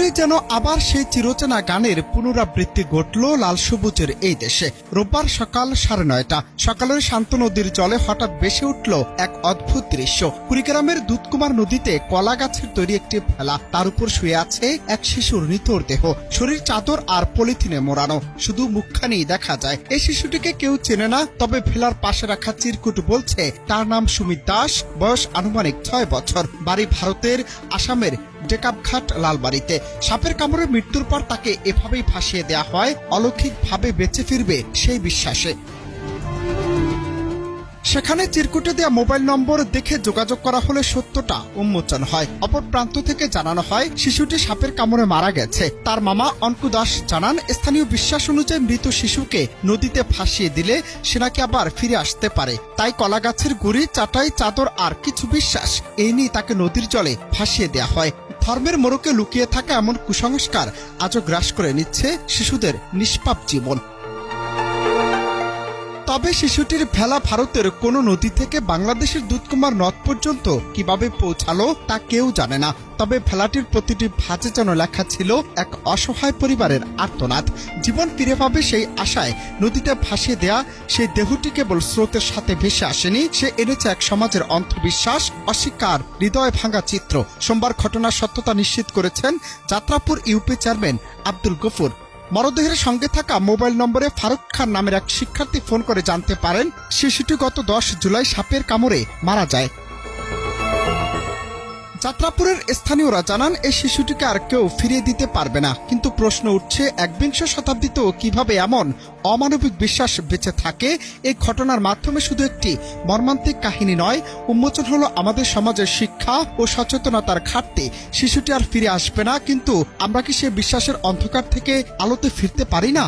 করে যেন আবার সেই চিরচেনা গানের পুনরাবৃত্তি ঘটল লাল সবুজের এই দেশে। রোববার সকাল 9:30 সকালের শান্ত নদীর জলে হঠাৎ ভেসে উঠল এক অদ্ভুত দৃশ্য। কুড়িগ্রামের দুধকুমার নদীতে কলা গাছের তৈরি একটি ভেলা, তার উপর শুয়ে আছে এক শিশুর নিথর দেহ, শরীর চাদর আর পলিথিনে মোড়ানো, শুধু মুখখানি দেখা যায়। এই শিশুটিকে কেউ চেনে না, তবে ভেলার পাশে রাখা চিরকুট বলছে তার নাম সুমিত দাস, বয়স আনুমানিক 6 বছর, বাড়ি ভারতের আসামের ডেকাবঘাট লালবাড়িতে। সাপের কামড়ে মৃত্যুর পর তাকে এভাবেই ফাঁসিয়ে দেয়া হয়, অলৌকিকভাবে বেঁচে ফিরবে সেই বিশ্বাসে। সেখানে চিরকুটে দেয়া মোবাইল নম্বর দেখে যোগাযোগ করা হলে সত্যটা উন্মোচন হয়। অপর প্রান্ত থেকে জানানো হয় শিশুটি সাপের কামড়ে মারা গেছে। তার মামা অঙ্কু দাস জানান, স্থানীয় বিশ্বাস অনুযায়ী মৃত শিশুকে নদীতে ফাঁসিয়ে দিলে সে নাকি আবার ফিরে আসতে পারে, তাই কলা গাছের গুড়ি, চাটাই, চাদর আর কিছু বিশ্বাস এই নিয়ে তাকে নদীর জলে ফাঁসিয়ে দেয়া হয়। ধর্মের মোড়কে লুকিয়ে থাকা এমন কুসংস্কার আজও গ্রাস করে নিচ্ছে শিশুদের নিষ্পাপ জীবন। তবে শিশুটির ভেলা ভারতের কোন নদী থেকে বাংলাদেশের দুধকুমার নদ পর্যন্ত কিভাবে পৌঁছালো তা কেউ জানে না। তবে ভেলাটির প্রতিটি ভাঁজে যেন লেখা ছিল এক অসহায় পরিবারের আর্তনাদ। জীবন ফিরে পাবে সেই আশায় নদীতে ভাসিয়ে দেয়া সেই দেহটি কেবল স্রোতের সাথে ভেসে আসেনি, সে এনেছে এক সমাজের অন্ধবিশ্বাস, অস্বীকার, হৃদয় ভাঙা চিত্র। সোমবার ঘটনার সত্যতা নিশ্চিত করেছেন যাত্রাপুর ইউপি চেয়ারম্যান আব্দুল গফুর। মরদেহের সঙ্গে থাকা মোবাইল নম্বরে ফারুক খান নামের এক শিক্ষার্থী ফোন করে জানতে পারেন শিশুটি গত 10 জুলাই সাপের কামড়ে মারা যায়। যাত্রাপুরের স্থানীয়রা জানান, এই শিশুটিকে আর কেউ ফিরিয়ে দিতে পারবে না। কিন্তু প্রশ্ন উঠছে, 21 শতাব্দীতেও কিভাবে এমন অমানবিক বিশ্বাস বেঁচে থাকে? এই ঘটনার মাধ্যমে শুধু একটি মর্মান্তিক কাহিনী নয়, উন্মোচন হলো আমাদের সমাজের শিক্ষা ও সচেতনতার ঘাটতি। শিশুটি আর ফিরে আসবে না, কিন্তু আমরা কি সে বিশ্বাসের অন্ধকার থেকে আলোতে ফিরতে পারি না?